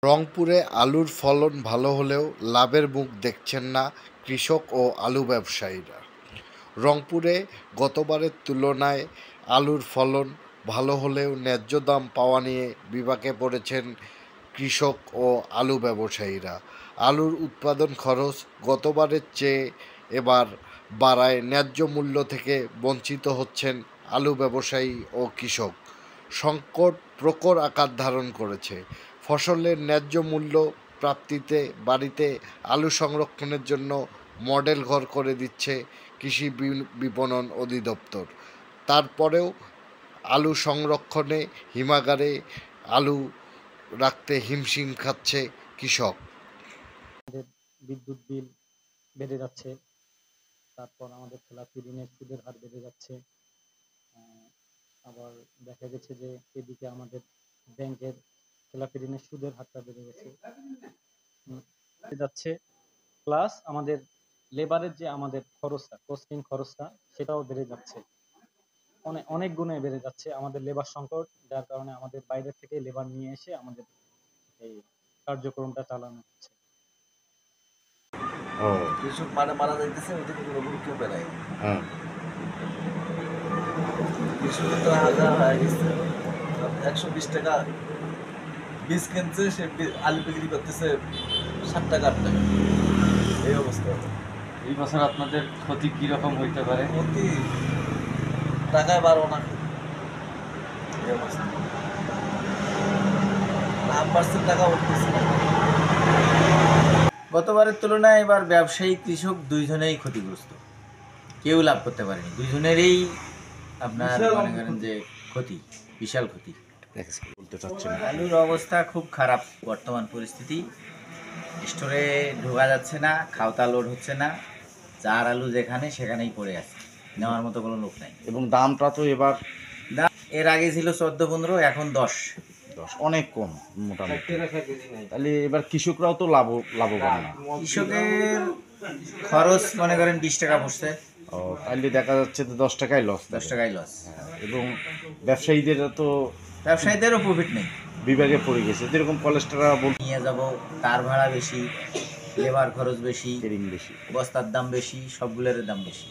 রংপুরে আলুর ফলন ভালো হলেও লাভের মুখ দেখছেন না কৃষক ও আলু ব্যবসায়ীরা। রংপুরে গতবারের তুলনায় আলুর ফলন ভালো হলেও ন্যায্য দাম পাওয়া নিয়ে বিপাকে পড়েছেন কৃষক ও আলু ব্যবসায়ীরা। আলুর উৎপাদন খরচ গতবারের চেয়ে এবার বাড়ায় ন্যায্য মূল্য থেকে বঞ্চিত হচ্ছেন আলু ব্যবসায়ী ও কৃষক। সংকট প্রখর আকার ধারণ করেছে। ফসলের ন্যায্য মূল্য প্রাপ্তিতে বাড়িতে আলু সংরক্ষণের জন্য মডেল ঘর করে দিচ্ছে কৃষি বিপণন অধিদপ্তর। তারপরেও আলু সংরক্ষণে হিমাগারে আলু রাখতে হিমশিম খাচ্ছে কৃষক। বিদ্যুৎ বিল বেড়ে যাচ্ছে, তারপর আমাদের খেলাপি ঋণের সুদের হার বেড়ে যাচ্ছে। আবার দেখা গেছে যে এদিকে আমাদের ব্যাংকের খেলাপি ঋণের সুদের হারটা বেড়ে যাচ্ছে, প্লাস আমাদের লেবারের যে আমাদের খরচটা, কস্টিং খরচটা সেটাও বেড়ে যাচ্ছে, অনেক গুণে বেড়ে যাচ্ছে। আমাদের লেবার সংকট, যার কারণে আমাদের বাইরে থেকে লেবার নিয়ে এসে আমাদের এই কার্যক্রমটা চালানো হচ্ছে। কৃষক মারা যাইতেছে, ওইদিকে কোনো গুরুত্ব পেয়ে কৃষকের তো হাজার হয়ে গেছে, 120 টাকা বীজ কিনছে, সে আলু বিক্রি করতেছে 7 টাকা 8 টাকা, এই অবস্থা। এই বছর আপনাদের ক্ষতি কিরকম হইতে পারে? ক্ষতি টাকায় বাড়বো না, এই অবস্থা। লাভ বাড়ছে, টাকা উঠতেছে না। গতবারের তুলনায় এবার ব্যবসায়ী কৃষক দুইজনেই ক্ষতিগ্রস্ত, কেউ লাভ করতে পারেনি। দুইজনেরই আপনার মনে করেন যে ক্ষতি, বিশাল ক্ষতি। বলতে চাচ্ছেন আলুর অবস্থা খুব খারাপ বর্তমান পরিস্থিতি। স্টোরে ঢোকা যাচ্ছে না, খাওতা লোড হচ্ছে না, যার আলু যেখানে সেখানেই পড়ে আছে, নেওয়ার মতো কোনো লোক নাই। এবং দামটা তো এবার দাম এর আগে ছিল 14-15, এখন 10, অনেক কম মোটামুটি। তাহলে এবার কৃষকরাও তো লাভবান না। কৃষকের খরচ মনে করেন 20 টাকা পড়ছে, তাহলে দেখা যাচ্ছে যে 10 টাকায় লস, 10 টাকায় লস। এবং ব্যবসায়ীদেরও প্রফিট নেই, বিভাগে পড়ে গেছে। যেরকম কলেস্ট্রা নিয়ে যাব, কার ভাড়া বেশি, লেবার খরচ বেশি, বেশি, বস্তার দাম বেশি, সবগুলোর দাম বেশি।